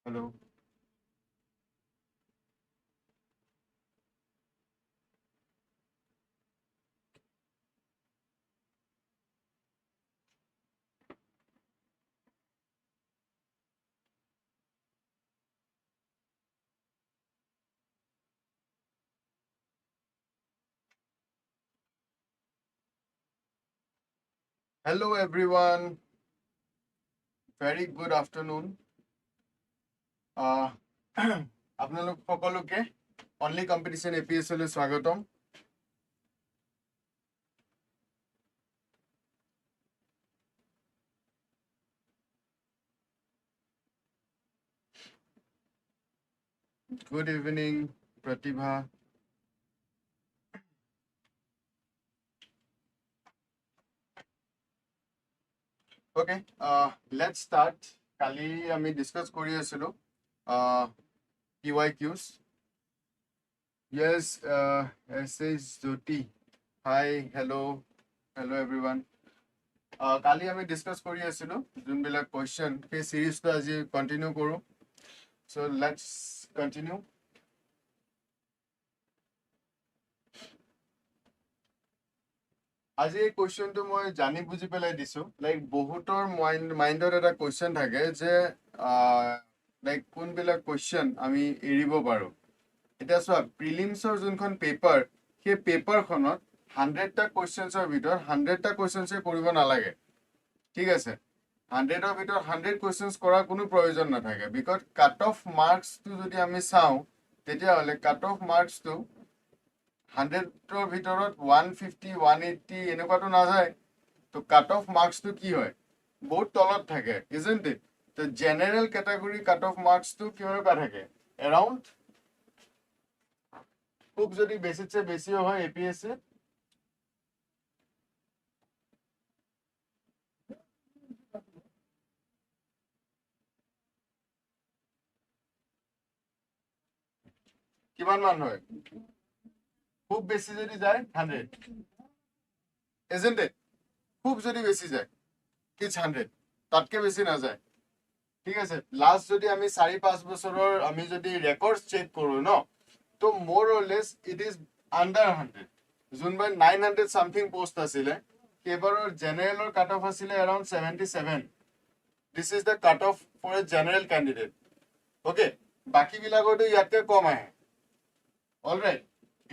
Hello. Hello everyone. Very good afternoon. আপোনালোক সকলোকে only competition APSC লৈ স্বাগতম। Good evening, Pratibha. Okay, let's start. Kali আমি discuss কৰি আছিলো PYQs. Yes, says Jyoti. Hi, hello everyone. Kali আমি discuss কৰি আছিলো যোনবিলাক question সেই সিৰিজটো আজি কন্টিনিউ কৰো. So let's continue. আজি এই কোৱেশ্চনটো মই জানি বুজি পেলাই দিছো লাইক বহুতৰ মাইণ্ডত এটা কোৱেশ্চন থাকে যে লাইক কোনবিলাক কোৱেশ্চন আমি এৰিব পাৰো এটা চোৱা প্ৰিলিমছৰ যোনখন পেপাৰ সেই পেপাৰখনত 100টা কোৱেশ্চনছৰ ভিতৰত 100টা কোৱেশ্চনছে কৰিব নালাগে ঠিক আছে 100ৰ ভিতৰত 100 কোৱেশ্চনছ কৰাৰ কোনো প্ৰয়োজন নাথাকে বিকজ কাট অফ মাৰ্কছটো যদি আমি চাওঁ তেতিয়াহ'লে কাট অফ মাৰ্কছটো 100ৰ ভিতৰত 150 180 এনেকুৱাটো নাযায় তো কাট অফ মাৰ্কছটো কি হয় বহুত তলত থাকে isn't it তো জেনাৰেল ক্যাটাগৰী কাট অফ মাৰ্কছটো কিমানটা থাকে around খুব যদি বেছিতছে বেছি হয় APSC কিমান মান হয় খুব বেশি যদি যায় 100 isn't it খুব যদি বেশি যায় it's 100 তাতকে বেশি না যায় ঠিক আছে লাস্ট যদি আমি 4-5 বছৰৰ আমি যদি ৰেকৰ্ডস চেক কৰো ন তো মোৰ or less it is under 100 যোনবাৰ 900 সামথিং পোস্ট আছিলে কেবাৰৰ জেনাৰেলৰ কাট অফ আছিলে around 77 this is the cut off for a general candidate okay বাকি বিলাকটো ইয়াতকে কম আহে অলৰাইট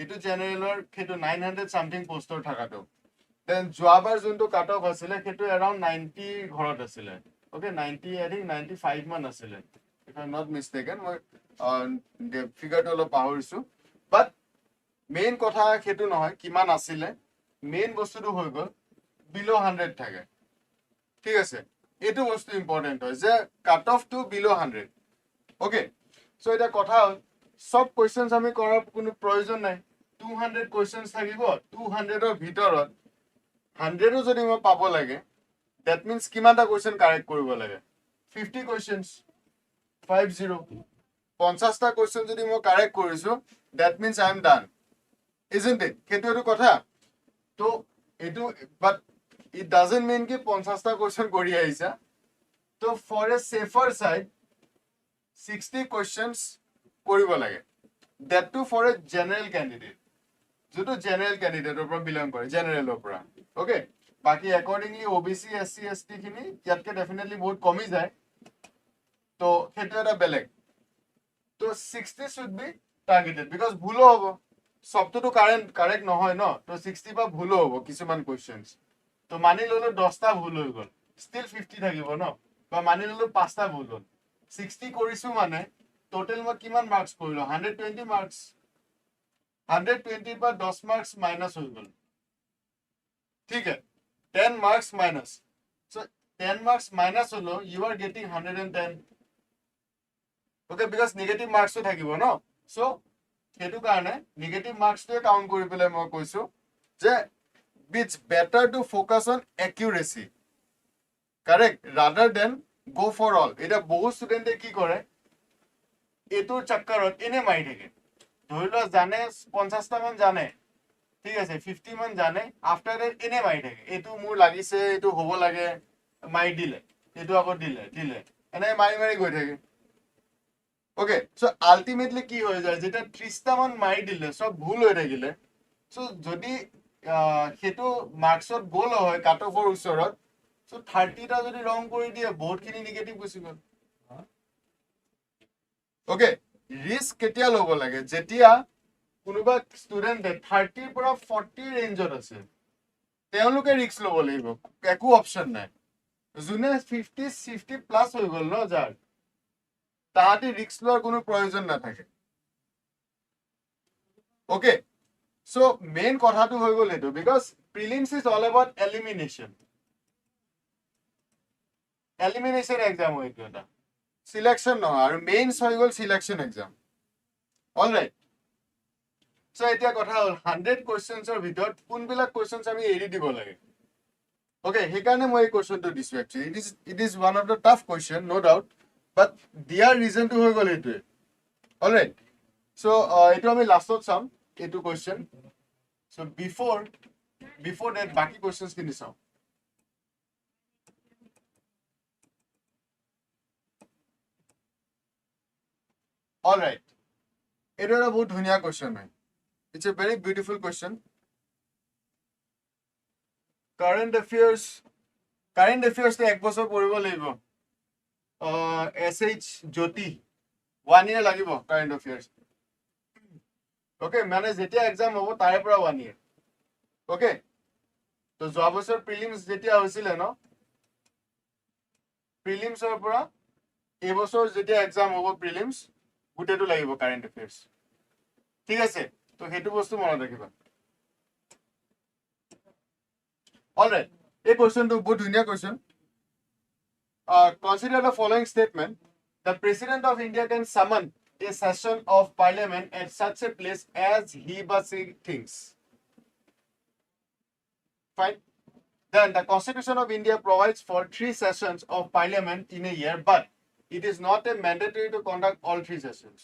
এটো জেনাৰেলৰ খেটো 900 সামথিং পোস্টৰ থাকাটো দেন যোৱাবাৰ যোনটো কাট অফ আছিলে খেটো अराउंड 90 ঘৰত আছিলে ওকে 90 আই থিংক 95 মান আছিলে if I am not mistaken মই ফিগাৰটো অলপ পাহৰিছো বাট মেইন কথা খেটো নহয় কিমান আছিলে মেইন বস্তুটো হৈ গল বিলো 100 থাকে ঠিক আছে এটো বস্তু ইম্পৰ্টেন্ট হয় যে কাট অফ টু বিলো 100 ওকে সো এটা কথা সব কোৱেশ্চনছ আমি কৰাৰ কোনো প্ৰয়োজন নাই 200 কোৱেশ্চনছ থাকিব 200ৰ ভিতৰত 100ও যদি মই পাব লাগে that means কিমানটা কোৱেশ্চন কাৰেক্ট কৰিব লাগে 50 কোৱেশ্চনছ 50 50টা কোৱেশ্চন যদি মই কাৰেক্ট কৰিছো that means I am done isn't it কেটো এটো কথা তো এটো but it doesn't mean কি 50টা কোৱেশ্চন কৰি আহিছা তো for a safer side 60 কোৱেশ্চনছ কৰিব লাগে that too for a general candidate যেটো জেনাৰেল ক্যান্ডিডেটৰ পৰা বিলং কৰে জেনাৰেলৰ পৰা ওকে বাকি অ্যাকর্ডিংলি OBC SC ST খিনি ইয়াতকে ডেফিনেটলি বহুত কমি যায় তো হেটো এটা বেলেগ তো 60 শুড বি টার্গেটেড বিকজ ভুলো হ'ব সবটো কারেক্ট নহয় ন তো 60 বা ভুলো হ'ব কিছুমান কোৱেশ্চনছ তো মানি ললো 10টা ভুল হৈ গল স্টিল 50 থাকিব ন বা মানি ললো 5টা ভুল হ'ল 60 কৰিছো মানে টোটাল মই কিমান মাৰ্কস কৰিলো 120 মার্কস 120 पर 10 मार्क्स माइनस हो गए ठीक है 10 marks minus so 10 marks minus হলো you are getting 110 okay because negative marks তো থাকিব ন সো হেতু কাৰণে নেগেটিভ মাৰ্কস টো কাউন্ট কৰি পেলাই মই কৈছো যে it's better to focus on accuracy correct rather than go for all এটা বহু স্টুডেন্টে কি কৰে এটোৰ চক্কৰত এনে মাৰি থাকে ধৰি লোৱা জানে 50টা মান জানে ঠিক আছে 50 মান জানে আফটাৰ দ্যাট এনে মাৰি থাকে এটো মোৰ লাগিছে এটো হ'ব লাগে মাৰি দিলে এটো আকৌ দিলে এনে মাৰি গৈ থাকে ওকে সো আলটিমেটলি কি হৈ যায় যেটা 30টা মান মাৰি দিলে সব ভুল হৈ থাকিলে সো যদি হেতু মাৰ্কসত গোল হয় কাট অফৰ ওচৰত সো 30টা যদি ৰং কৰি দিয়ে বহুতখিনি নিগেটিভ গুচি গ'ল ওকে ৰিস্ক কেতিয়া ল'ব লাগে যেতিয়া কোনোবা ষ্টুডেণ্টে 30 পৰা 40 ৰেঞ্জত আছে তেওঁলোকে ৰিস্ক ল'ব লাগিব একো অপচন নাই যোনে 50 প্লাস হৈ গ'ল ন যাৰ তাহাঁতি ৰিস্ক লোৱাৰ কোনো প্ৰয়োজন নাথাকে ওকে সো মেইন কথাটো হৈ গ'ল এইটো because prelims is all about elimination exam হয় এইটো এটা সিলেকশন নহয় আৰু মেইনছ হৈ গ'ল সিলেকশন এক্সাম অলৰাইট সো এতিয়া কথা হ'ল 100 কুৱেশ্যনছৰ ভিতৰত কোনবিলাক কুৱেশ্যনছ আমি এৰি দিব লাগে ওকে সেইকাৰণে মই এই কুৱেশ্যনটো দিছো actually it is one of the tough question no doubt but there ৰিজনটো হৈ গ'ল এইটোৱে অলৰাইট সো এইটো আমি লাষ্টত চাম এইটো কুৱেশ্যন সো বিফৰ ডেট বাকি কুৱেশ্যনছ খিনি চাওঁ অলৰাইট এইটো এটা বহুত ধুনীয়া কুৱেশ্যন হয় It's a very beautiful question. Current affairs to ek bosor poribo lagibo. SH Jyoti 1 year lagibo current affairs. Okay, mane jetia exam hobo tare pura 1 year. Okay. To joa bosor prelims jetia hoisile no. Prelims or pura e bosor jetia exam hobo prelims gute to lagibo current affairs. ঠিক আছে তো হেতু বস্তু মনত ৰাখিবা alright এই কোৱেশ্চনটো বহুত ধুনীয়া question consider the following statement the president of India can সামন a session of parliament at such a place as he or she thinks fine then the constitution of India provides for 3 sessions of parliament in a year but it is not a mandatory to conduct all 3 sessions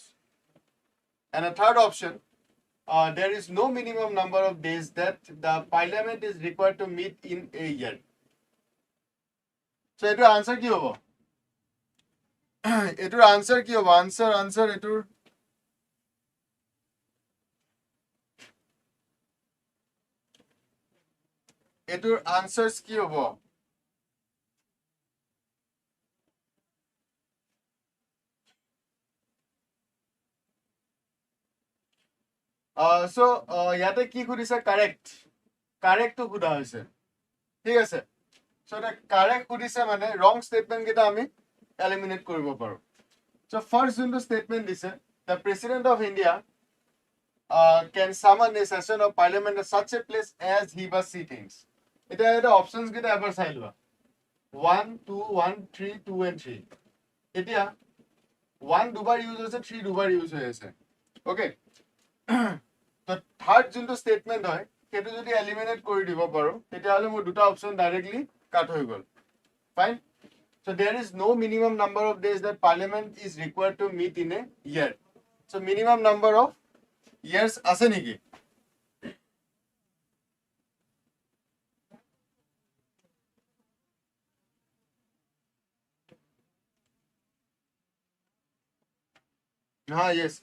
and a third option there is no minimum number of days that the parliament is required to meet in a year. So, etur answer ki hobo? Etur answer ki hobo? Answer etur. Etur answers ki hobo? So yate ki khudise correct to khuda hoise thik ase so the correct khudise mane wrong statement kita ami eliminate koribo paru so first junto statement dise the president of India can summon a session of parliament at such a place as he or she thinks eta options kita ever sai lua 1 2 1 3 2 and 3 etia 1 dubar use hoise 3 dubar use hoise okay তো third যোনটো statement হয় সেটো যদি eliminate কৰি দিব পাৰো তেতিয়া হলে মোৰ দুটা অপচন ডাইৰেক্টলি কাট হৈ গল fine so there is no minimum number of days that Parliament is required to meet in a year so minimum number of years আছে নেকি yes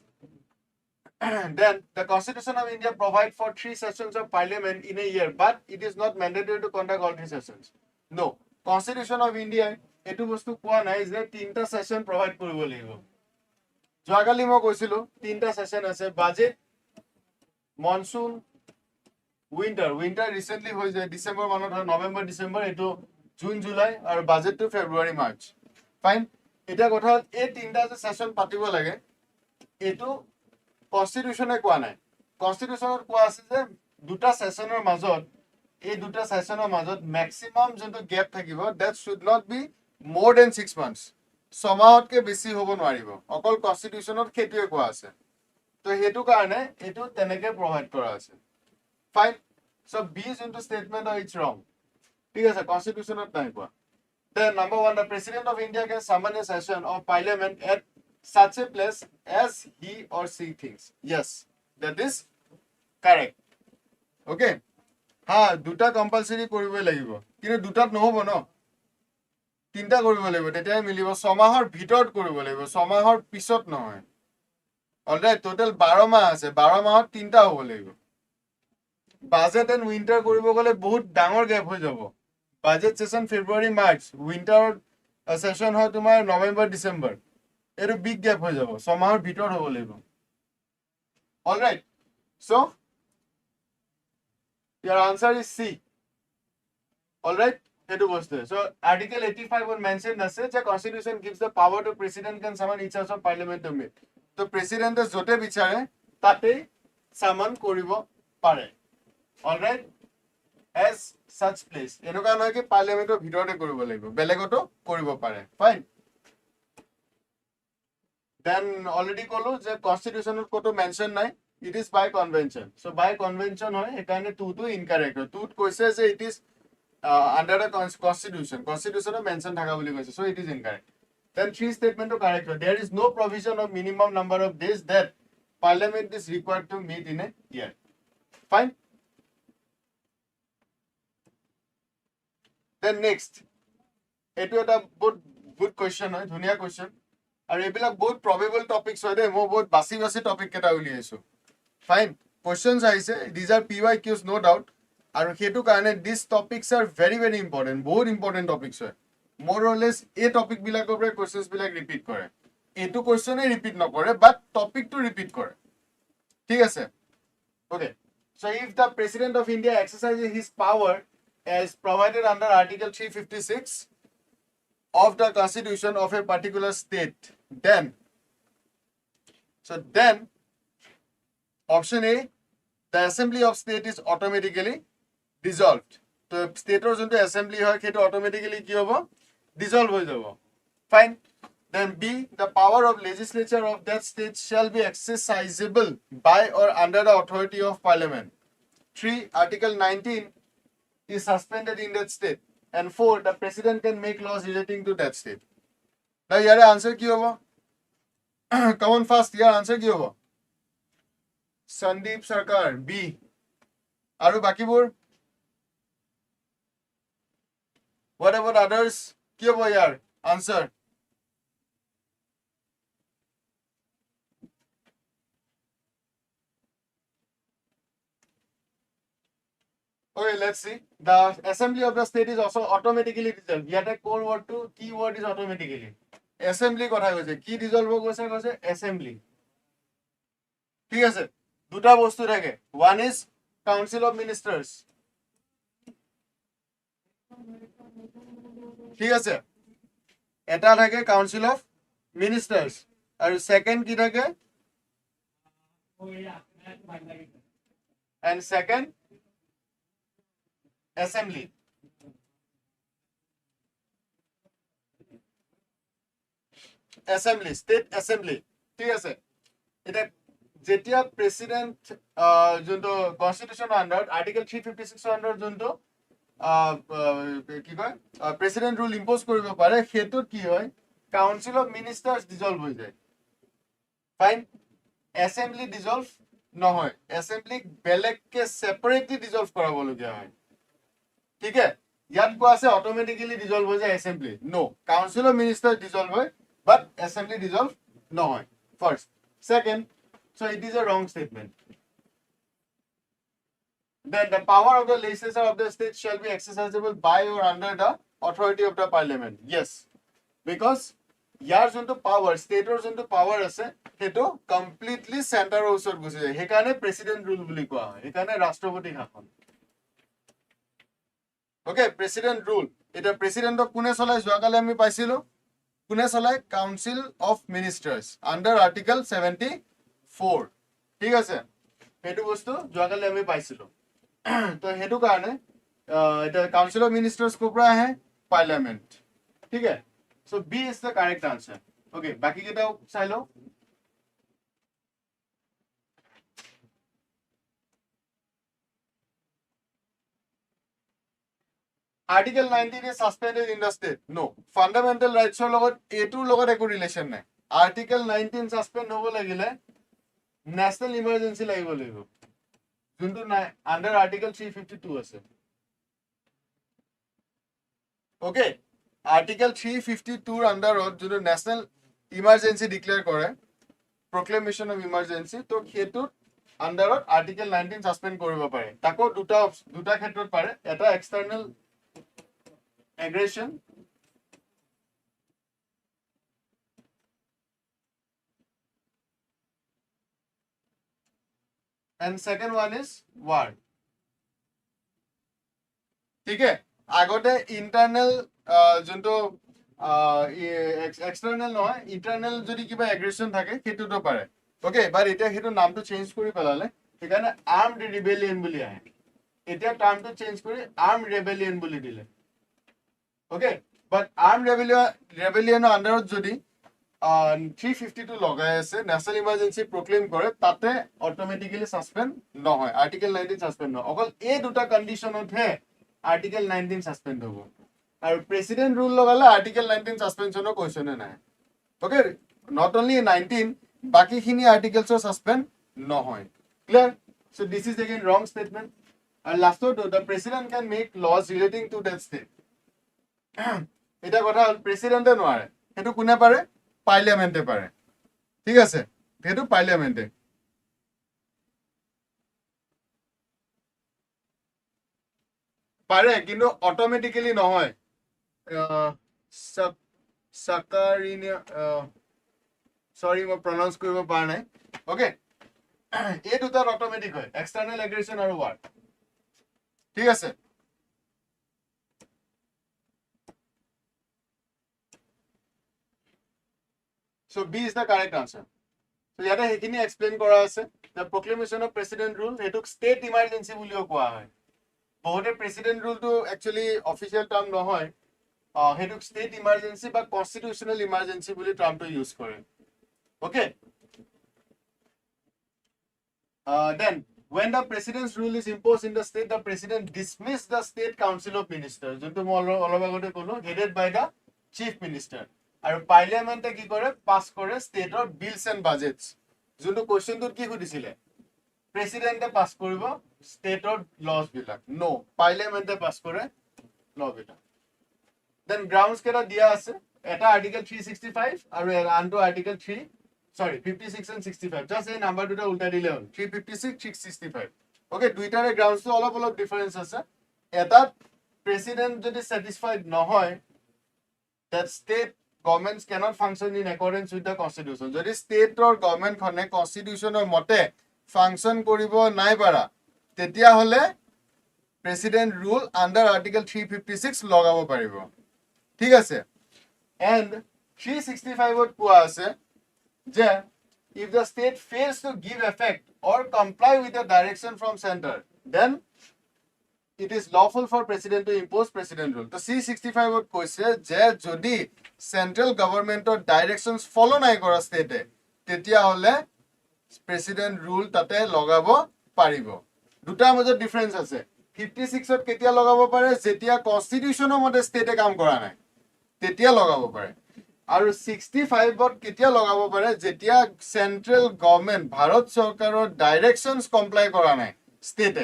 then the constitution of India provides for 3 sessions of parliament in a year but it is not mandatory to conduct all 3 sessions no constitution of India etu bostu koa nai je 3ta session provide koribo lagibo joagali mo koisilu 3ta session ase budget monsoon winter recently hoy jay December manot hoy November December etu June July aru budget to February March fine eta kotha ei 3ta je session patibo lage etu কনস্টিটিউশনে কোৱা নাই কনস্টিটিউশনত কোৱা আছে যে দুটা সেশনৰ মাজত এই দুটা সেশনৰ মাজত ম্যাক্সিমাম যোনটো গ্যাপ থাকিব দ্যাট শুড নট বি মোৰ দেন 6 মান্থস সমাহতকে বেছি হ'ব নোৱাৰিব অকল কনস্টিটিউশনত খেতুৱে কোৱা আছে তো হেতু কাৰণে এটো তেনেকে প্ৰভাইড কৰা আছে ফাইন সো বি যোনটো স্টেটমেন্ট হয় ইটস ৰং ঠিক আছে কনস্টিটিউশনত নাই কোৱা then number 1 the president of India can summon a session of parliament at such a place as he or she thinks yes that is correct okay ha duta compulsory koribo lagibo kinu dutat no hobo no তিনটা কৰিব লাগিব তেতিয়াই মিলিব 6 মাহৰ ভিতৰত কৰিব লাগিব 6 মাহৰ পিছত নহয় অলৰাইট টোটাল 12 মাহ আছে 12 মাহত তিনটা হ'ব লাগিব বাজেট এন্ড উইন্টাৰ কৰিব গলে বহুত ডাঙৰ গ্যাপ হৈ যাব বাজেট সেশন ফেব্ৰুৱাৰী মাৰ্চ উইন্টাৰ সেশন হয় তোমাৰ নৱেম্বৰ ডিসেম্বৰ এটো বিগ গ্যাপ হৈ যাব 6 মাহৰ ভিতৰত হ'ব লাগিব alright so your answer is C alright hetu boste so article 85 on mentioned ase je constitution gives the power to president can summon each house of parliament to meet to president jote bichare tate summon koribo pare alright as such place enuka noy ki parliament or bhitore koribo lagibo belegoto koribo pare fine then already kolu je constitution or koto mention nai it is by convention so by convention hoy ekane tu to incorrect tu koise je it is under the constitution of mention thaka boli koise so it is incorrect then three statement to correct there is no provision of minimum number of days that parliament is required to meet in a year fine then next etu eta good question hoy dhunia question aru ebila bahut probable topics hoy de mo bahut basi topic keta uli aisu fine questions aise these are PYQs no doubt aru hetu karone these topics are very important bahut important topics hoy more or less a topic bilakor pore questions bilak repeat kore etu question e repeat na kore but topic to repeat kore thik ase okay so if the president of India exercises his power as provided under article 356 of the constitution of a particular state then option A the assembly of state is automatically dissolved so state or jonto assembly hoy keto automatically ki hobo dissolve hoy jabo fine then B the power of legislature of that state shall be exercisable by or under the authority of parliament 3 article 19 is suspended in that state and 4 the president can make laws relating to that state now yare answer ki hobo come on fast your answer ki hobo Sandeep Sarkar B aru bakibur what about others ki hobo yar answer okay let's see the assembly of the state is also automatically dissolved yet a core word to key word is automatically assembly kotha koise ki dissolve koise assembly ঠিক আছে দুটা বস্তু থাকে one is council of ministers ঠিক আছে এটা থাকে council of ministers আৰু second কি থাকে and second assembly state assembly ঠিক আছে এটা যেতিয়া প্রেসিডেন্ট যোনটো কনস্টিটিউশন আন্ডার আর্টিকেল 356 আন্ডার যোনটো কি কয় প্রেসিডেন্ট রুল ইম্পোজ কৰিব পাৰে হেতু কি হয় কাউন্সিল অফ মিনিষ্টাৰ্স ডিজলভ হৈ যায় ফাইন অ্যাসেম্বলি ডিজলভ নহয় অ্যাসেম্বলি বেলেগকে সেপাৰেটলি ডিজলভ কৰাবলগীয়া হয় ঠিক আছে ইয়াত কোৱা আছে অটোমেটিক্যালি ডিজলভ হৈ যায় assembly no council of ministers dissolve হয় বাট অ্যাসেম্বলি ডিজলভ নহয় first second so it is a wrong statement then the power of the legislature of the state shall be exercisable by or under the authority of the parliament yes because yar jonto power state or jonto power ase heto completely center osor gusi jay hekane president rule buli koa hoy hekane rashtrapati শাসন okay president rule eta president ok kune cholai joa kale ami paisilo kune cholai council of ministers under article 74 ঠিক আছে হেতু বস্তু যোৱাকালি আমি পাইছিলো তো হেতু কাৰণে এটা কাউন্সিল অফ মিনিষ্টাৰ্স কোপৰা হে পাৰ্লিয়ামেন্ট ঠিক আছে so B is the correct answer okay বাকি কেটাও চাই লও Article 19 is suspended in the state. No. Fundamental rights or logot A2 logot eko relation nai. Article 19 suspend hobo lagile national emergency lagibo lagibo. Juntu under Article 352 ase. Okay. Article 352 আন্ডাৰত যোনটো national emergency declare কৰে proclamation of emergency তো হেতু আন্ডাৰত article 19 suspend কৰিব পাৰে তাকো দুটা ক্ষেত্ৰত পাৰে এটা এক্সটাৰ্নাল aggression and second one is war ঠিক আছে আগতে ইন্টাৰনেল যোনটো এক্সটাৰ্নাল নহয় ইন্টাৰনেল যদি কিবা এগ্ৰেশন থাকে হেতুটো পাৰে ওকে বাট এতিয়া হেতু নামটো চেঞ্জ কৰি পেলালে সেইকাৰণে আৰ্মড ৰিবেলিয়ন বুলি আহে এতিয়া টাৰ্মটো চেঞ্জ কৰি আৰ্মড ৰেবেলিয়ন বুলি দিলে ওকে বাট আৰ্মড ৰেবেলিয়নৰ আন্ডাৰত যদি 352 লগাই আছে ন্যাশনাল ইমার্জেন্সি প্রক্লেম করে তাতে অটোমেটিক্যালি সাসপেন্ড নহয় আর্টিকেল 19 সাসপেন্ড নহয় অকল এই দুটা কন্ডিশনত হে আর্টিকেল 19 সাসপেন্ড হ'ব আৰু প্ৰেসিডেন্ট ৰুল লগালে আৰ্টিকেল 19 সাসপেনশনৰ কোৱেশ্চনে নাই ওকে নট অনলি 19 বাকিখিনি আৰ্টিকেলসও সাসপেন্ড নহয় clear so this is again wrong statement আৰু লাষ্টত the president can make laws relating to that state এটা কথা প্ৰেসিডেন্টে নোৱাৰে হেতু কোনে পাৰে পাৰ্লামেন্টে পাৰে ঠিক আছে হেতু পাৰ্লামেন্টে পাৰে কিন্তু অটোমেটিক্যালি নহয় সাকাৰিনিয়া সৰি মই প্ৰনাউন্স কৰিব পৰা নাই ওকে এই দুটা অটোমেটিক হয় এক্সটাৰ্নাল এগ্ৰেশন আৰু ওয়ার ঠিক আছে So B is the correct answer. So yata hekini explain kora ase the proclamation of president rule hetuk state emergency buliyo koa hoy bohote president rule to actually official term nohoy hetuk state emergency ba constitutional emergency buli term to use kore okay then when the president's rule is imposed in the state the president dismiss the state council of ministers jonto mo olob agote kolo headed by the chief minister আৰু পাৰ্লিয়ামেন্টে কি কৰে pass কৰে ষ্টেটৰ বিলস and বাজেটস যোনটো কোৱেশ্চনটোত কি সুধিছিলে প্ৰেসিডেন্টে pass কৰিব ষ্টেটৰ lodge বিলাক নো পাৰ্লিয়ামেন্টে pass কৰে ল বিলাক দেন গ্ৰাউন্ডস কেটা দিয়া আছে এটা আৰ্টিকেল 365 আৰু আনটো আৰ্টিকেল 56 and 65 জাস্ট এই নাম্বাৰ দুটা উল্টা দিলে হ'ল 356 665 ওকে দুইটাৰে গ্ৰাউন্ডসটো অলপ অলপ ডিফাৰেন্স আছে এটা প্ৰেসিডেন্ট যদি স্যাটিসফাইড নহয় that state governments cannot function in accordance with the constitution যদি state or government khone constitution or mote function koribo nai para tetia hole president rule under article 356 logabo paribo thik ase and 365 ot koa ase je if the state fails to give effect or comply with the direction from center then it is lawful for president to impose president rule. So C65 ot koise je jodi central government or directions follow nai kora state tetia hole president rule tate logabo paribo. Duta major difference ase 56 ot ketia logabo pare jetia constitution or mode state kaam kora nai tetia logabo pare aru 65 ot ketia logabo pare jetia central government bharat sarkaror directions comply kora nai state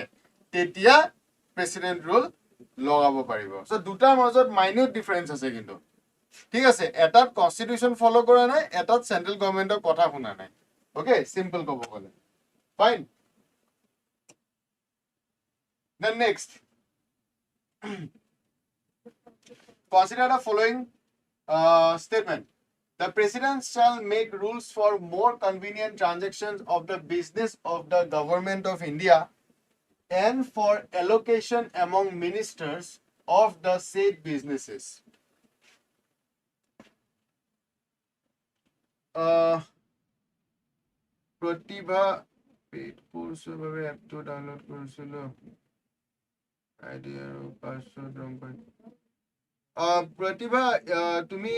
tetia president rule লগাব পাৰিব so দুটা মাজত minute difference আছে কিন্তু ঠিক আছে এটাত constitution ফলো কৰা নাই এটাত সেন্ট্ৰাল গভৰ্নমেন্টৰ কথা শুনা নাই ওকে সিম্পল কব গলে fine then next consider the following statement the president shall make rules for more convenient transactions of the business of the government of India and for allocation among ministers of the said businesses. Pratibha paid course bhabe app to download korisilo idea password number Pratibha tumi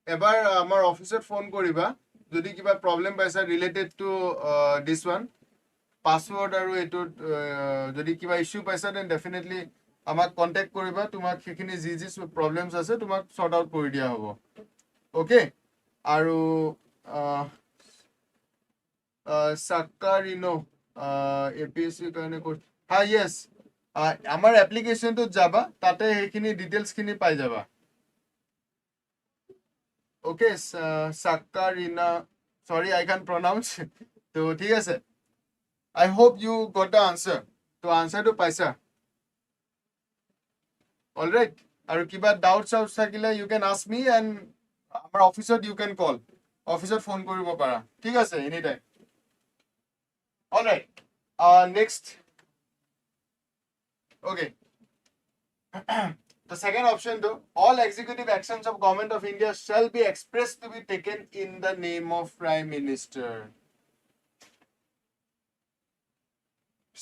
ebar amar officer phone koriba jodi kiba problem paisa related to this one password আৰু এটো যদি কিবা issue পাইছা then definitely আমাক contact কৰিবা তোমাক সেইখিনি যি যি প্ৰবলেমছ আছে তোমাক সৰ্ট আউট কৰি দিয়া হ'ব ওকে আৰু সাকাৰিনো এপিএসসি কাৰণে হা ইয়েস আমাৰ এপ্লিকেশনটো যাবা তাতে সেইখিনি ডিটেইলছ খিনি পাই যাবা Okay, Sakarina, sorry I can't pronounce. So ঠিক আছে, I hope you got the answer. To answer to paisa. All right, আৰু কিবা doubts থাকিলে you can ask me, and আমাৰ অফিসত you can call, অফিসত ফোন কৰিব পাৰা, ঠিক আছে, anytime. All right, next. Okay. The second option though, all executive actions of Government of India shall be expressed to be taken in the name of Prime Minister.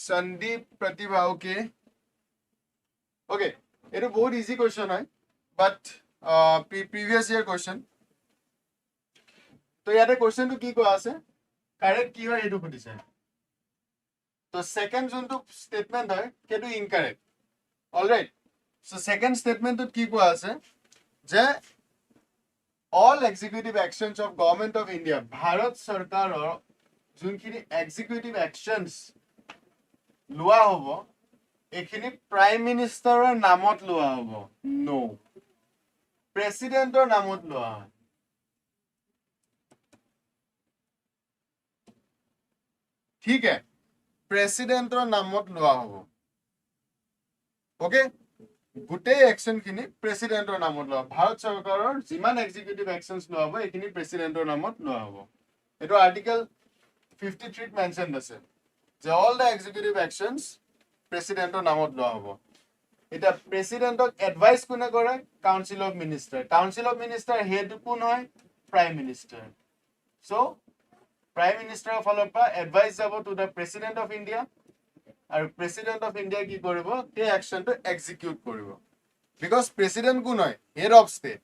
Sandeep Pratibha, okay. Okay, it is a very easy question, right? But previous year question. So here the question to ki ko ase, correct ki hoy etu khudise. So second juntu statement hoy, ketu incorrect. All right. So second statement to ki ko ase, je all executive actions of Government of India, Bharat Sarkaror junkhini executive actions lua hobo, ekhini Prime Ministeror namot lua hobo. No. Presidentor namot lua hobo. ठीक है, प्रेसिडेंटर नामत लोआ होबो. Okay, गुटे action खिनि प्रेसिडेंटर नामत लोआ. भारत सरकाৰৰ जिमान executive actions लोआ होबो एखिनि प्रेसिडेंटर नामत लोआ होबो. एतो आर्टिकल 53 मेंशनड আছে যে all the executive actions প্ৰেসিডেন্টৰ নামত লোৱা হ'ব. এটা প্ৰেসিডেন্টক এডভাইস কোনে কৰে? Council of minister. Council of minister head কোন হয়? Prime minister. So Prime Minister of Alapa advise jabo to the President of India, and President of India ki koribo te action to execute koribo, because President kun hoy head of state.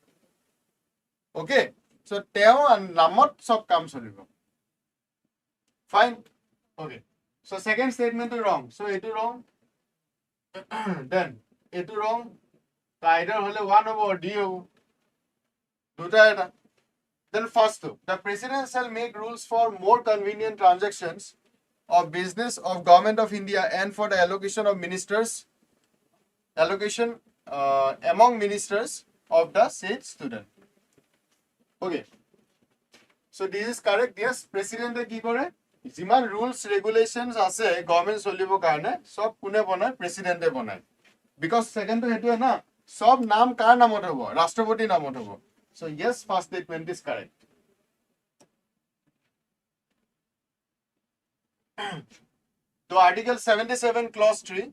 Okay, so teo namot sob kam cholibo. Fine. Okay, so second statement is wrong, so etu wrong. Then etu wrong, either hole 1 hobo or D hobo, duta eta. Then first, the president shall make rules for more convenient transactions of business of Government of India and for the allocation of ministers, among ministers of the said student. Okay. So this is correct. Yes, president ki kore? Jiman rules regulations ase government cholibo karone sob kune banay? President e banay. Because second to hetu hai na, sob naam kar namot hobo? Rashtrapati namot hobo. So yes, first statement is correct. So Article 77 Clause 3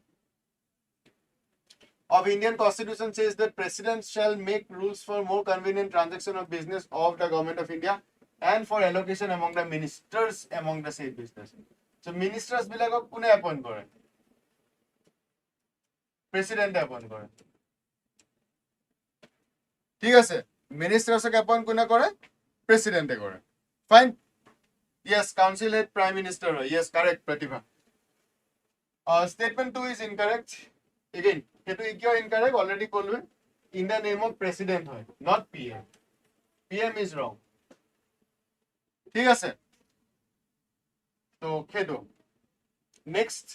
of Indian Constitution says that President shall make rules for more convenient transaction of business of the Government of India and for allocation among the ministers among the said business. So ministers bilakok kune appoint kore? President appoint kore. ঠিক আছে, ministers ke appoint kune kore? President e kore. Fine. Yes, council head prime minister. Yes, correct, Pratibha. Statement 2 is incorrect. Again, it is incorrect. Already called in the name of president, not PM. PM is wrong. ठीक है sir. तो खेदो. Next.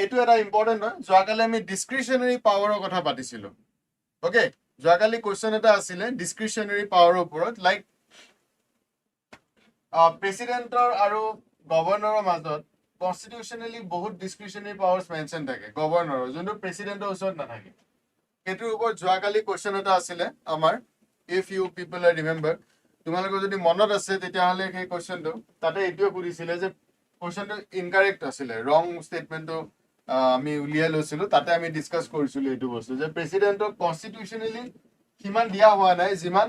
এটো এটা important হয়. যোৱাকালি আমি ডিসক্ৰিশনাৰি পাৱাৰৰ কথা পাতিছিলো. ওকে, যোৱাকালি কোৱেশ্চন এটা আছিল ডিসক্ৰিশনাৰি পাৱাৰৰ ওপৰত, লাইক প্ৰেসিডেন্টৰ আৰু গভৰ্ণৰৰ মাজত কনস্টিটিউশনালি বহুত ডিসক্ৰিশনাৰি পাৱাৰ্স মেনশন থাকে. গভৰ্ণৰৰ যোনটো প্ৰেসিডেন্টৰ ওচৰত নাথাকে. এটোৰ ওপৰত যোৱাকালি কোৱেশ্চন এটা আছিল আমাৰ, if you people are remember. তোমালোকৰ যদি মনত আছে তেতিয়াহ'লে সেই কোৱেশ্চনটো তাতে এইটোৱে কৰিছিলে যে কোৱেশ্চনটো ইনকাৰেক্ট আছিল, ৰং ষ্টেটমেন্টটো আমি উলিয়াই লৈছিলো. তাতে আমি ডিসকাস কৰিছিলো এইটো বস্তু যে প্ৰেসিডেন্টক কনস্টিটিউশনালি কিমান দিয়া হোৱা নাই যিমান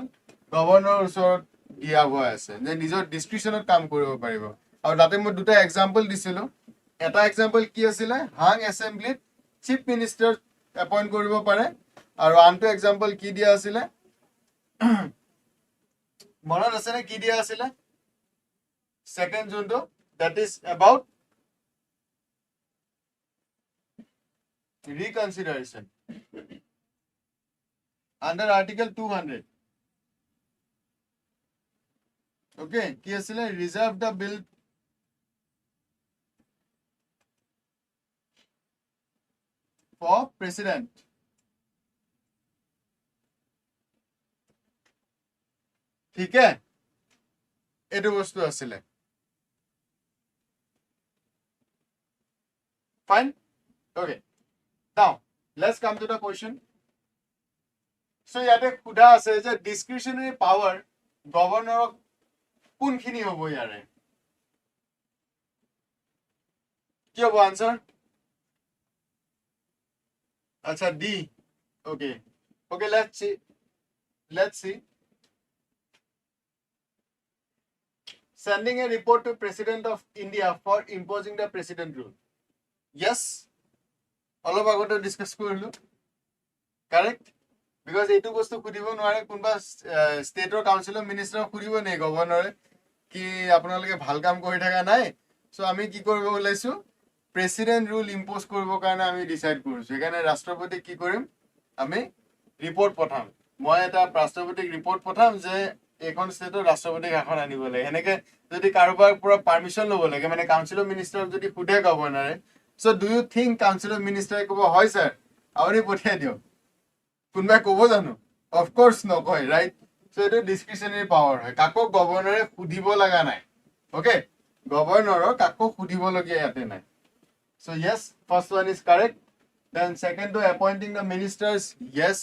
গভৰ্ণৰৰ ওচৰত দিয়া হোৱা আছে, যে নিজৰ ডিসক্ৰিশনত কাম কৰিব পাৰিব. আৰু তাতে মই দুটা এক্সাম্পল দিছিলো. এটা এক্সাম্পল কি আছিলে, হাং এছেম্বলিত চিফ মিনিষ্টাৰ এপইণ্ট কৰিব পাৰে, আৰু আনটো এক্সাম্পল কি দিয়া আছিলে মনত আছে নে? কি দিয়া আছিলে সেকেন্ড যোনটো, that is about reconsideration under article 200. okay, কি আছিলে, reserve the bill for president ঠিক আছে এটো বস্তু আছিলে fine okay now let's come to the question so ইয়াতে খুদা আছে যে discretionary power governor কোনখিনি হ'ব ইয়াৰে কি হ'ব answer acha D okay okay let's see sending a report to President of India for imposing the president rule yes অলপ আগতে ডিসকাস কৰিলো কাৰেক্ট বিকজ এইটো বস্তু খুদিব নোৱাৰে কোনবা ষ্টেটৰ কাউন্সিলৰ মিনিষ্টাৰক খুদিব নাই গভৰ্ণৰে কি আপোনালোকে ভাল কাম কৰি থাকা নাই সো আমি কি কৰিব ওলাইছো প্ৰেসিডেন্ট ৰুল ইম্পোজ কৰিব কাৰণে আমি ডিসাইড কৰিছো এখানে ৰাষ্ট্ৰপতি কি কৰিম আমি ৰিপৰ্ট পঠাম মই এটা ৰাষ্ট্ৰপতিক ৰিপৰ্ট পঠাম যে এখন ষ্টেটৰ ৰাষ্ট্ৰপতিক এখন আনিব লাগে এনেকে যদি কাৰোবাৰ পৰা পাৰমিশন ল'ব লাগে মানে কাউন্সিলৰ মিনিষ্টাৰক যদি খুদে গভৰ্ণৰে so do you think council of minister কব হয় স্যার আপনি পঠিয়াই দিও কোনবা কব জানো of course no কয় right so এটা ডিসক্রিশনারি পাওয়ার হয় কাকো গভর্নরে খুদিব লাগা নাই ওকে গভৰ্নৰৰ কাকো খুদিব লগিয়া ইয়াতে নাই so yes first one is correct then second to appointing the ministers yes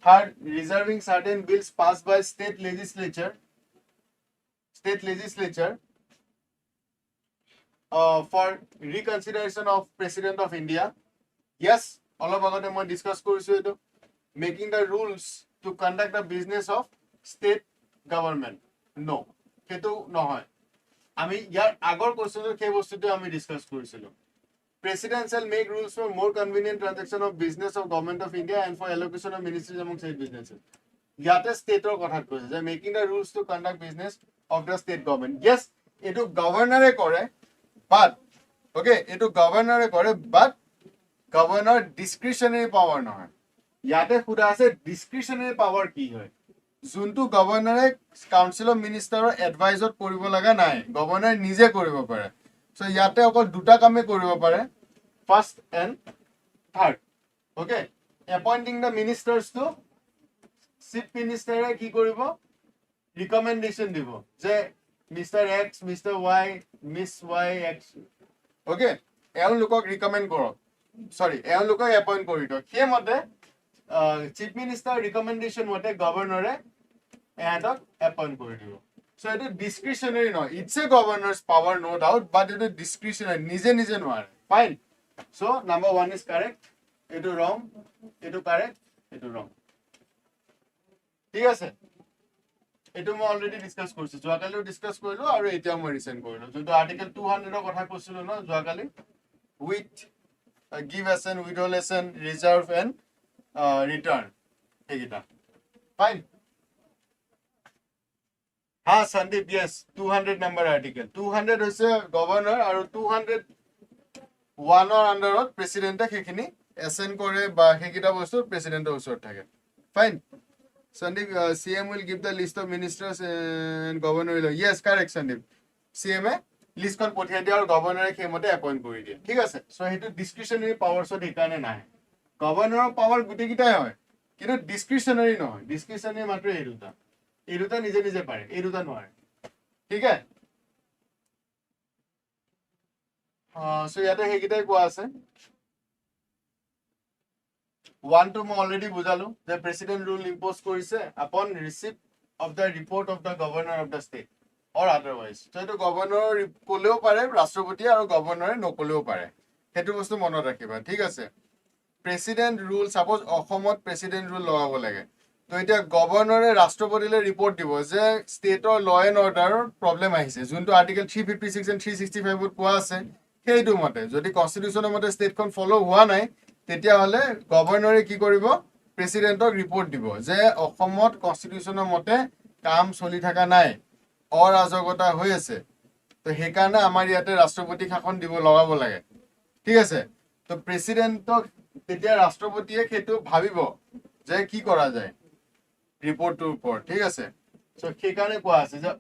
third reserving certain bills passed by state legislature for reconsideration of President of India. Yes, all of agate moi discuss korisu eto making the rules to conduct the business of state government. No, ketu nohoy. Ami yar agor question ke bostu ami discuss korisilo. President shall make rules for more convenient transaction of business of government of India and for allocation of ministries among state businesses. Yate state or kotha koise je making the rules to conduct business of the state government. Yes, eto governor e kore but okay eto governor kore but governor discretionary power নহয় ইয়াতে খুদা আছে discretionary power কি হয় যোনটো গভৰ্ণৰে council of মিনিষ্টাৰৰ এডভাইজত কৰিব লাগা নাই গভৰ্ণৰ নিজে কৰিব পাৰে সো ইয়াতে অকল দুটা কামে কৰিব পাৰে first and third okay appointing the ministers to chief মিনিষ্টাৰে কি কৰিব ৰিকমেন্ডেশন দিব যে Mr. X, Mr. Y, Miss Y, X. Okay? এওঁলোকক ৰিকমেন্ড কৰক সৰি এওঁলোকক এপইন্ট কৰি দিয়ক সেই মতে চিফ মিনিষ্টাৰ ৰিকমেন্ডেশন মতে গভৰ্ণৰে এহঁতক এপইন্ট কৰি দিব সো এটো ডিসক্ৰিশনাৰি নহয় it's a governor's power no doubt but এটো ডিসক্ৰিশনাৰি নিজে নিজে নোৱাৰে fine so number 1 is correct এটো ৰং এটো কাৰেক্ট এটো ৰং ঠিক আছে এটো মই অলৰেডি ডিসকাস কৰিছো যোৱাকালিও ডিসকাস কৰিলো আৰু এতিয়া মই ৰিসেন্ট কৰিলো যোনটো আৰ্টিকেল 200 ৰ কথা কৈছিলো ন যোৱাকালি with give lesson withdraw lesson reserve and return এইটা ফাইন হা সন্দীপ yes 200 নাম্বাৰ আৰ্টিকেল 200 হৈছে গভৰ্ণৰ আৰু 201 ৰ আন্ডাৰত প্ৰেসিডেন্টে সেইখিনি এসেন্ট কৰে বা সেইকিটা বস্তু প্ৰেসিডেন্টৰ ওচৰত থাকে fine Sandeep, CM will give the list of ministers and governor will. Yes, correct, Sandeep. CM list kon pothia dia aur governor e khemote appoint kori dia. Thik ase. So hetu discretionary powers so dikane nahi. Governor power guti kita hoy. Kintu discretionary no hoy. Discretionary matre eruta. Eruta nije nije pare. Eruta no hoy. Thik hai? So yate he kitai koa ase. One to মই already বুজালো the president rule impose কৰিছে upon receipt of the report of the governor of the state or otherwise so এটো governor কলেও পাৰে ৰাষ্ট্ৰপতি আৰু গভৰ্ণৰে নকলেও পাৰে হেতু বস্তু মনত ৰাখিবা ঠিক আছে প্ৰেসিডেন্ট ৰুল সাপোজ অসমত প্ৰেসিডেন্ট ৰুল লগাব লাগে তো এটা গভৰ্ণৰে ৰাষ্ট্ৰপতিলে ৰিপৰ্ট দিব যে ষ্টেটৰ ল এণ্ড অৰ্ডাৰৰ প্ৰবলেম আহিছে যোনটো আৰ্টিকেল 356 and 365 ত কোৱা আছে সেইটো মতে যদি কনস্টিটিউচনৰ মতে ষ্টেটখন ফলো হোৱা নাই তেতিয়া হলে গভৰ্ণৰে কি কৰিব প্ৰেসিডেন্টক ৰিপৰ্ট দিব যে অসমত কনস্টিটিউচনৰ মতে কাম চলি থকা নাই অৰাজকতা হৈ আছে তো হেকাৰণে আমাৰ ইয়াতে ৰাষ্ট্ৰপতি শাসন দিব লগাব লাগে ঠিক আছে তো প্ৰেসিডেন্টক তেতিয়া ৰাষ্ট্ৰপতিয়ে হেতু ভাবিব যে কি কৰা যায় ৰিপৰ্টৰ ওপৰত ঠিক আছে সো হেকাৰণে কোৱা আছে যে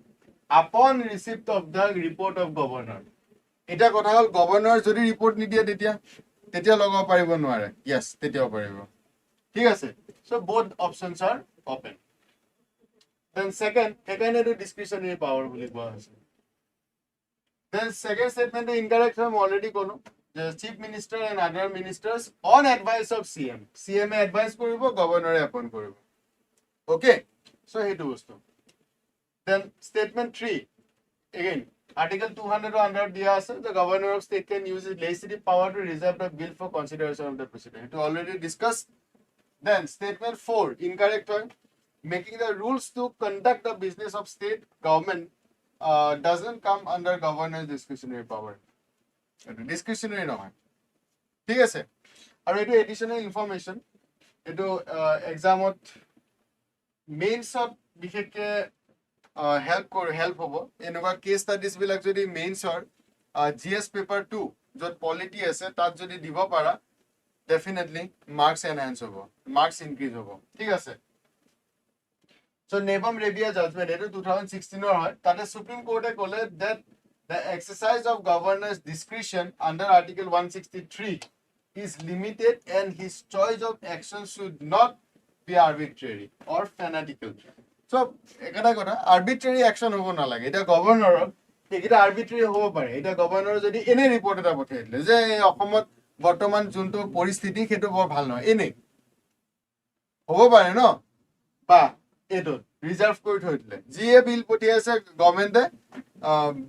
upon receipt of the report of governor এটা কথা হল গভৰ্ণৰ যদি ৰিপৰ্ট নিদিয়ে তেতিয়া লগাব পাৰিব নোৱাৰে yes তেতিয়াও পাৰিব ঠিক আছে so both options are open Then second, এটো discretionary power বুলি কোৱা হৈছে. Then second statement incorrect I'm already কলো. The chief minister and other ministers on advice of CM. CM advice কৰিব, governor appoint কৰিব. Okay, so hetu bostu. Then statement 3, again article 200 under diya ase, the governor of state can use his legislative power to reserve the bill for consideration of the president. It already discussed. Then statement 4 incorrect one, making the rules to conduct the business of state government doesn't come under governor's discretionary power. Discretionary নহয়, ঠিক আছে. আৰু এটো additional information, এটো examত মেইনছত বিশেষকে help হ'ব. এনেকুৱা cash studies বিলাক যদি মেইনছৰ GS পেপাৰ 2 য'ত পলিটি আছে তাত যদি দিব পাৰা, ডেফিনেটলি মাৰ্কস এনহান্স হ'ব, মাৰ্কস ইনক্ৰিজ হ'ব, ঠিক আছে. So Nebam Rebia judgment এটো 2016 ৰ হয়. তাতে সুপ্ৰিম কোৰ্টে ক'লে that the exercise of governor's discretion under article 163 is limited and his choice of action should not be arbitrary or fanatical. So ekata kotha arbitrary action hobo na lage, eta governor ekita arbitrary hobo pare. Eta governor jodi ene report eta pothai dile je ei okomot বৰ্তমান যোনটো পৰিস্থিতি সেইটো বৰ ভাল নহয়, এনে হ'ব পাৰে ন, বা এটো ৰিজাৰ্ভ কৰি থৈ দিলে. যিয়ে বিল পঠিয়াইছে গভৰ্ণমেণ্টে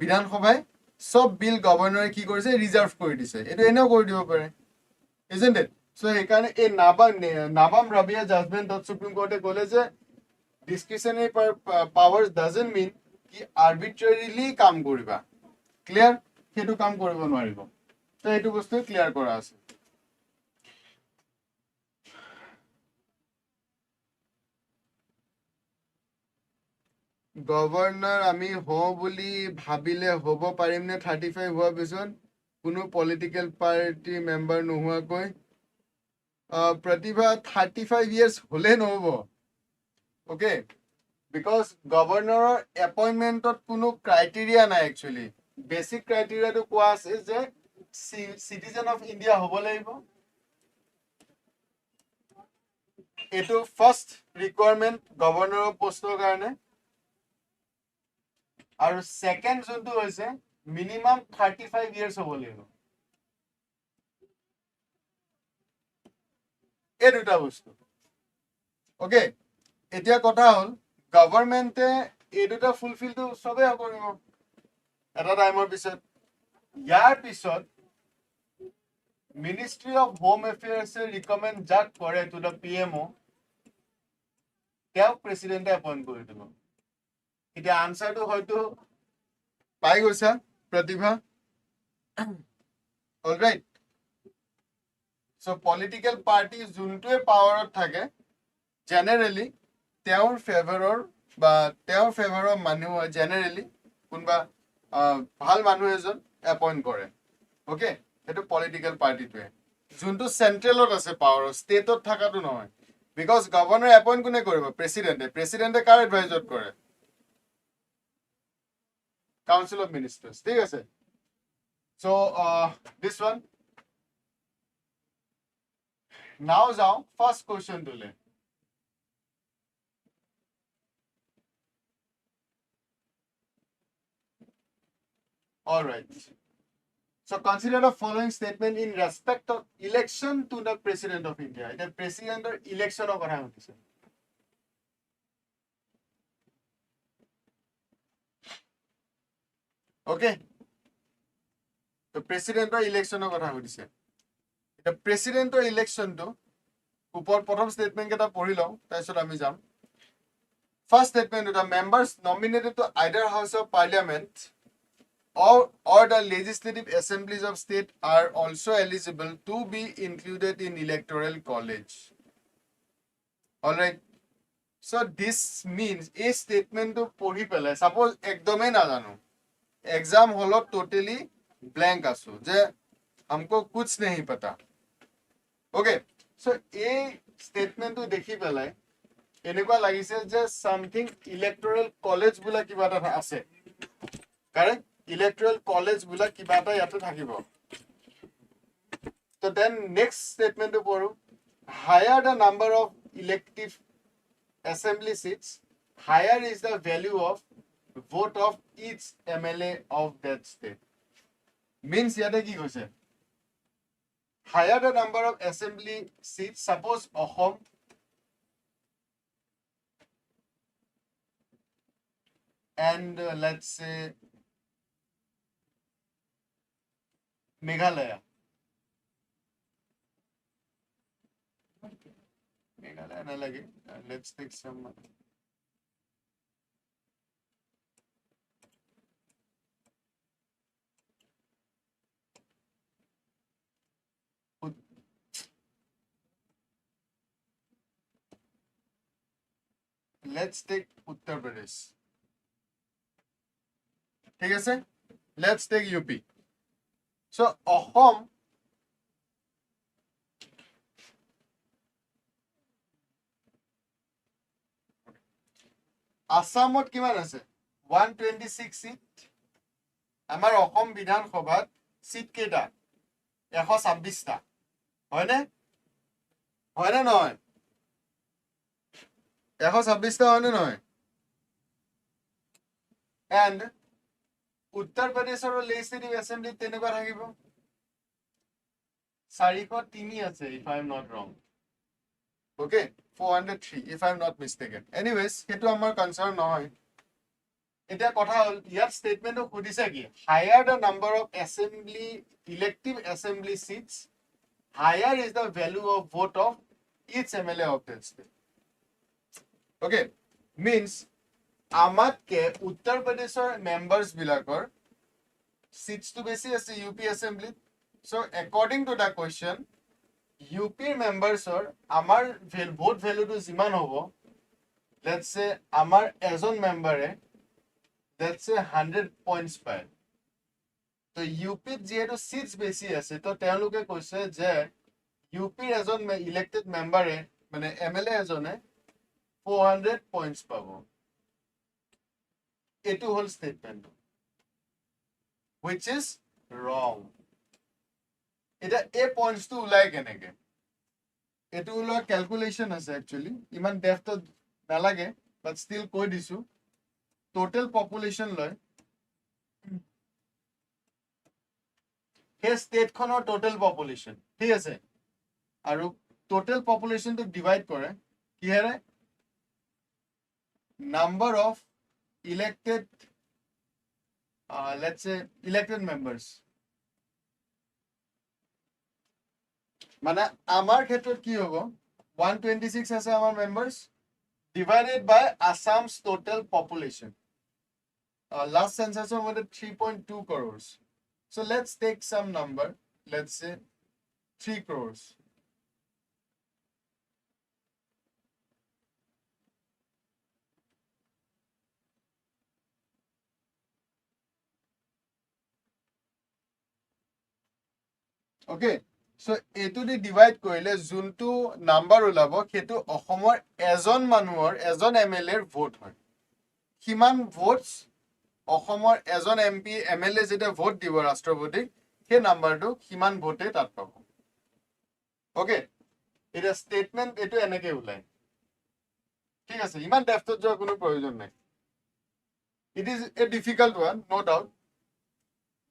বিধানসভাই, সব বিল গভৰ্ণৰে কি কৰিছে ৰিজাৰ্ভ কৰি দিছে, এটো এনেও কৰি দিব পাৰে, isn't it? So সেইকাৰণে এই নাবাম ৰাবিয়া জাজমেণ্টত সুপ্ৰিম কোৰ্টে ক'লে যে discretionary powers doesn't mean কি arbitrarily কাম কৰিবা, ক্লিয়াৰ, সেইটো কাম কৰিব নোৱাৰিব. তো এইটো বস্তু ক্লিয়াৰ কৰা আছে. গভৰ্ণৰ আমি হওঁ বুলি ভাবিলে হ'ব পাৰিম নে 35 হোৱাৰ পিছত কোনো পলিটিকেল পাৰ্টি মেম্বাৰ নোহোৱাকৈ? প্ৰতিভা 35 ইয়াৰ্ছ হ'লে নহ'ব, অ'কে, বিকজ গভৰ্ণৰৰ এপইণ্টমেণ্টত কোনো ক্ৰাইটেৰিয়া নাই. একচুৱেলি বেচিক ক্ৰাইটেৰিয়াটো কোৱা আছে যে citizen of India হ'ব লাগিব, এটো ফাৰ্ষ্ট ৰিকুৱাৰমেণ্ট গভৰ্ণৰৰ পোষ্টৰ কাৰণে. আৰু সেকেন্ড যোনটো হৈছে মিনিমাম 35 ইয়াৰ্ছ হ'ব লাগিব. এই দুটা বস্তু, অ'কে. এতিয়া কথা হ'ল গভৰ্ণমেণ্টে এই দুটা ফুলফিলটো চবেই কৰিব এটা টাইমৰ পিছত. ইয়াৰ পিছত মিনিষ্ট্ৰী অফ হোম এফেয়াৰ্ছে ৰিকমেণ্ড যাক কৰে টু দ্য PMO, তেওঁক প্ৰেচিডেণ্টে এপইণ্ট কৰি দিব. এতিয়া আনসাৰটো হয়তো পাই গৈছা প্ৰতিভা, অলৰাইট. সো পলিটিকেল পাৰ্টি যোনটোৱে পাৱাৰত থাকে জেনেৰেলি তেওঁৰ ফেভাৰৰ মানুহ জেনেৰেলি কোনোবা ভাল মানুহ এজন এপইণ্ট কৰে, অ'কে. সেইটো পলিটিকেল পাৰ্টিটোৱে যোনটো চেন্ট্ৰেলত আছে পাৱাৰত, ষ্টেটত থকাটো নহয়. বিকজ গভৰ্ণৰ এপইণ্ট কোনে কৰিব? প্ৰেচিডেণ্টে কাৰ এডভাইজত কৰে? Council of Ministers, ঠিক আছে. So this one now যাও first question তোলে. All right, so consider the following statement in respect of election to the president of India. এটা প্ৰেচিডেণ্টৰ ইলেকশ্যনৰ কথা কৈছে. ওকে, তো প্ৰেচিডেণ্টৰ ইলেকশ্যনৰ কথা সুধিছে. এতিয়া প্ৰেচিডেণ্টৰ ইলেকশ্যনটো ওপৰত প্ৰথম ষ্টেটমেণ্ট কেইটা পঢ়ি লওঁ, তাৰপিছত আমি যাম. First statement, the members nominated to either house of parliament or the legislative assemblies of state are also eligible to be included in electoral college. All right, so this means a statement to পঢ়ি পেলাই suppose একদমেই নাজানো, exam हॉलत totally blank आसो जे हमको कुछ नहीं पता, okay. सो ए statement तो देखि पेलाय এনেকুৱা লাগিছে যে সামথিং ইলেক্টৰেল কলেজ বুলা কিবা এটা আছে, কাৰেক্ট, ইলেক্টৰেল কলেজ বুলা কিবা এটা ইয়াতে থাকিব. তো দেন নেক্সট স্টেটমেন্ট পঢ়ো, higher the number of elective assembly seats higher is the value of vote of each MLA of that state. Means yada ki hoise? Higher the number of assembly seats, suppose Assam and let's say Meghalaya. Meghalaya na lage. Let's take some. Let's take Uttar Pradesh. ঠিক আছে? Let's take UP. So Assam Assamot কিমান আছে 126 seat আমাৰ অসম বিধান সভাত seat কেইটা 126 টা হয়নে নহয় 126 টা হয়নে নহয় and Uttar Pradeshৰ legislative assembly তেনেকুৱা থাকিব 403 আছে if I am not wrong. Okay, 403 if I am not mistaken. Anyways, hetu amar concern nohoy. Eta kotha hol yar statement o khudise ki higher the number of assembly elective assembly seats, higher is the value of vote of each MLA of that state. Okay, means amatke Uttar Pradeshor members bilakor seats to besi ase UP assembly. So according to the question, UP members or amar vote value to jiman hobo, let's say amar ejon member let's say 100 points pair. So UP jehetu seats besi ase to teluke koise je UP ejon elected member mane MLA ejone 400 points pabo. Etu whole statement which is wrong. Eta a points to ulai keneke etu ulo calculation ase actually iman depth to nalage but still koi disu total population loy he state khonor total population thik ase aru total population to divide kore ki here number of elected let's say elected members. মানে আমার ক্ষেত্রে কি হবো 126 আছে আমার members divided by Assam's total population. Last census was 3.2 crores. So let's take some number. Let's say 3 crores. Okay. So etu di divide korile juntu number ulabo hetu Assomor ejon manuhor ejon MLA er vote hoy. Kiman votes Assomor ejon MP MLA jeta vote dibo rashtrapati he number to kiman vote tat pabo. Okay, it is statement etu eneke ulai. ঠিক আছে ইমান ডেপথত যোৱা কোনো প্ৰয়োজন নাই. It is a difficult one, no doubt.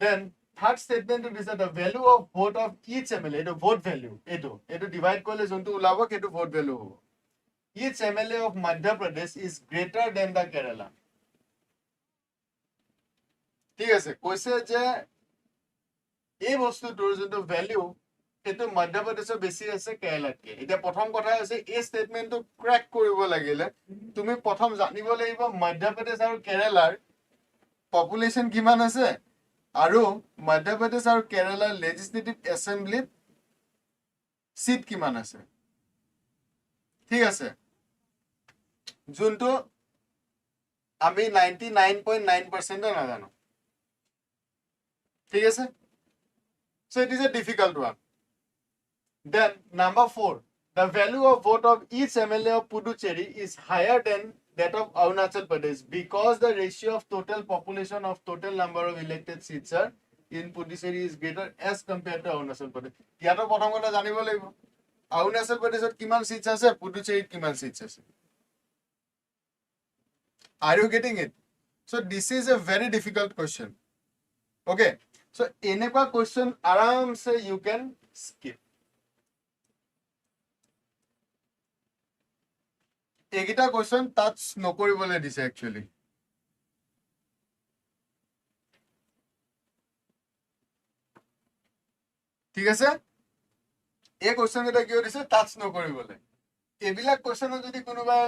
Then third statement is that the value of vote of each MLA, the vote value, eto divide kole jontu ulabo ketu vote value hobo. Each MLA of Madhya Pradesh is greater than the Kerala. ঠিক আছে কৈছে যে এই বস্তুটোৰ যোনটো value এটো মধ্য প্ৰদেশৰ বেছি আছে কেৰালাতকে. এতিয়া প্ৰথম কথা আছে এই স্টেটমেন্টটো ক্ৰ্যাক কৰিব লাগিলে তুমি প্ৰথম জানিব লাগিব মধ্য প্ৰদেশ আৰু কেৰালাৰ পপুলেশন কিমান আছে আৰু মধ্য প্ৰদেশ আৰু কেৰালাৰ লেজিসলেটিভ এসেম্বলিত সিট কিমান আছে. ঠিক আছে যোনটো আমি 99.9% নাজানো. ঠিক আছে. So it is a difficult one. Then number 4, the value of vote of each MLA of Puducherry is higher than that of Arunachal Pradesh because the ratio of total population of total number of elected seats are in Puducherry is greater as compared to Arunachal Pradesh. Yato prothom kotha janibo lagibo Arunachal Pradeshot kiman seats ase Puducherryt kiman seats ase. Are you getting it? So this is a very difficult question. Okay. So enekwa question aram se you can skip. Egita question touch nokoribole dise actually. ঠিক আছে এই question এটা কি দিছে touch নকৰিবলে এবিলাক question যদি কোনোবাই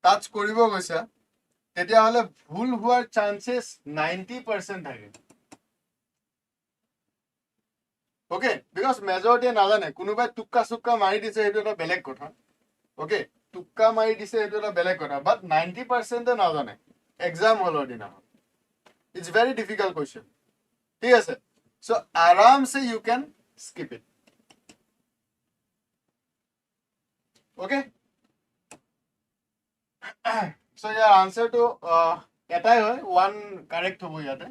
touch কৰিব গৈছা তেতিয়া হলে ভুল হোৱাৰ চান্সেস 90% থাকে ওকে বিকজ মেজৰিটি নাজানে কোনোবাই টুক্কা সুক্কা মাৰি দিছে সেইটো এটা বেলেগ কথা ওকে টুক্কা মাৰি দিছে সেইটো এটা বেলেগ কথা বাট 90% নাজানে এক্সাম হলৰ দিনা ইটস ভেৰি ডিফিকাল্ট কোশ্চেন ঠিক আছে So aram se you can skip it. Okay. So your answer to etai hoy one correct hobo yate.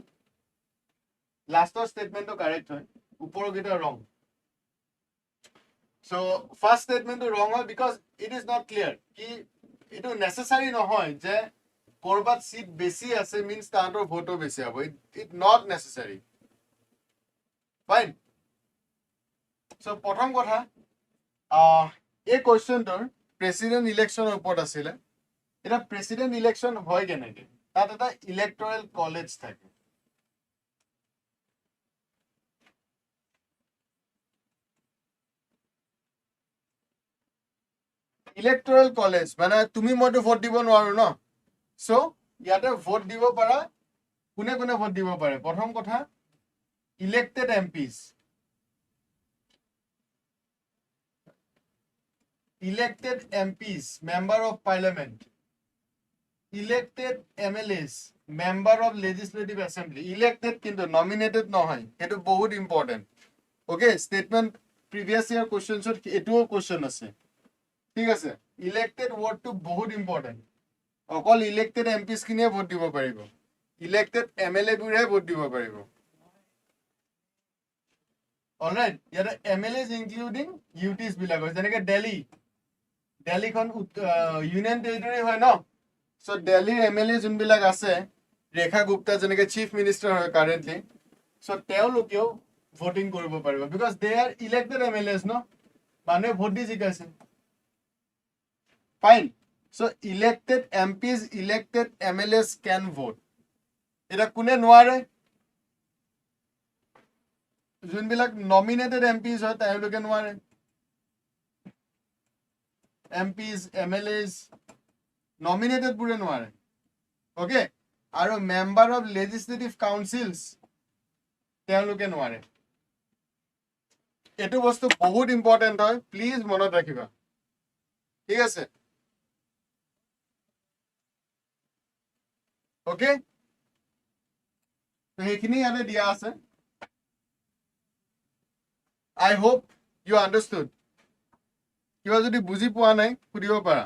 Last statement to correct hoy. Upor gita wrong. So first statement to wrong hoy because it is not clear. Ki it is necessary no hoy je korbat seat besi ase means tantor vote besi abo. It not necessary. Fine. So প্ৰথম কথা এই কোশ্চেনটোৰ president ইলেকশনৰ ওপৰত আছিল এটা president election হয় কেনেকে তাত এটা ইলেক্টৰেল কলেজ থাকে ইলেক্টৰেল কলেজ মানে তুমি মইতো ভোট দিব নোৱাৰো ন সো ইয়াতে ভোট দিব পাৰা কোনে কোনে ভোট দিব পাৰে প্ৰথম কথা elected MPs member of parliament elected MLAs member of legislative assembly elected kintu nominated no hoy etu bahut important okay statement previous year questions etu question ase ঠিক আছে elected word to bahut important okol elected MPs kinie vote dibo paribo elected MLA bure vote dibo paribo all right here MLAs including UTs bilago jeneke Delhi kon union territory hoy no so Delhi MLA jun bilag ase Rekha Gupta jeneke chief minister hoy currently so teo lokeo voting koribo paribo because they are elected MLAs no mane vote di jikaise fine so elected MPs elected MLAs can vote eta kune noare যোনবিলাক nominated MPs হয় তেওঁলোকে নোৱাৰে MPs MLAs nominated বুৰে নোৱাৰে okay আৰু member of legislative council's তেওঁলোকে নোৱাৰে এটো বস্তু বহুত ইম্পৰ্টেন্ট হয় প্লিজ মনত ৰাখিবা ঠিক আছে ওকে তো হেখিনি ইয়াতে দিয়া আছে I hope you understood. কিবা যদি বুজি পোৱা নাই সুধিব পাৰা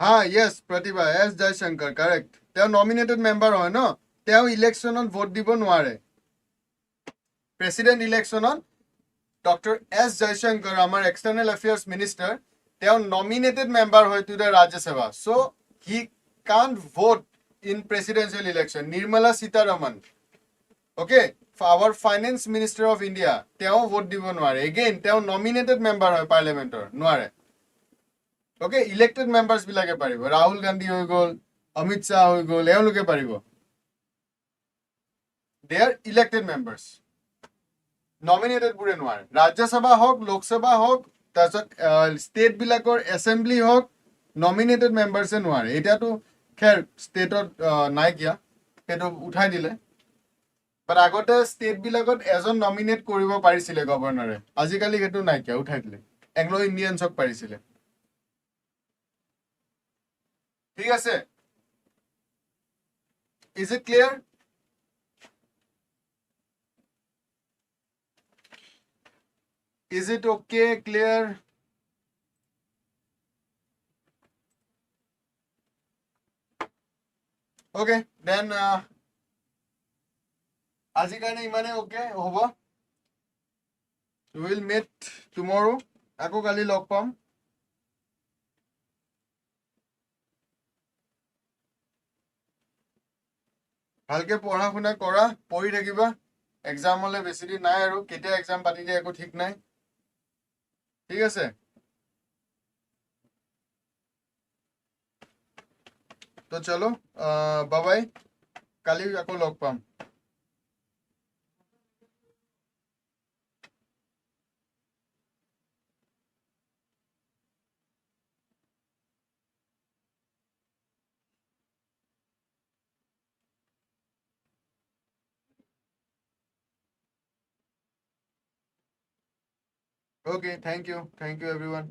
yes Pratibha S Jaishankar correct they are nominated member hoy no they are election on vote dibo noare president election on Dr. S Jaishankar our external affairs minister they are nominated member hoy to the Rajya Sabha so he can't vote in presidential election Nirmala Sitharaman okay for our finance minister of India they are vote dibo noare again they are nominated member hoy parliament or noare okay elected members bilage paribo Rahul Gandhi hoy gol Amit Shah hoy gol euluke paribo they are elected members nominated bure noare Rajya Sabha hok Lok Sabha hok tasot state bilakor assembly hok nominated members e noare eta to kher state nai kia eto uthai dile but agote state bilakot ejon nominate koribo parisile governor e ajikali eto nai kia uthai dile Anglo Indians hok parisile ঠিক আছে is it clear Is it okay? Clear? Okay, then আজি কাৰণে ইমানে okay হ'ব. We will meet tomorrow. আকৌ কালি লগ পাম. ভালকে পঢ়া শুনা কৰা, পঢ়ি থাকিবা. এক্সামলৈ বেছি দিন নাই আৰু কেতিয়া এক্সাম পাতি দিয়ে একো ঠিক নাই. ঠিক আছে? তো চলো, বাই বাই. কালি আকৌ লগ পাম. Okay, thank you. Thank you, everyone.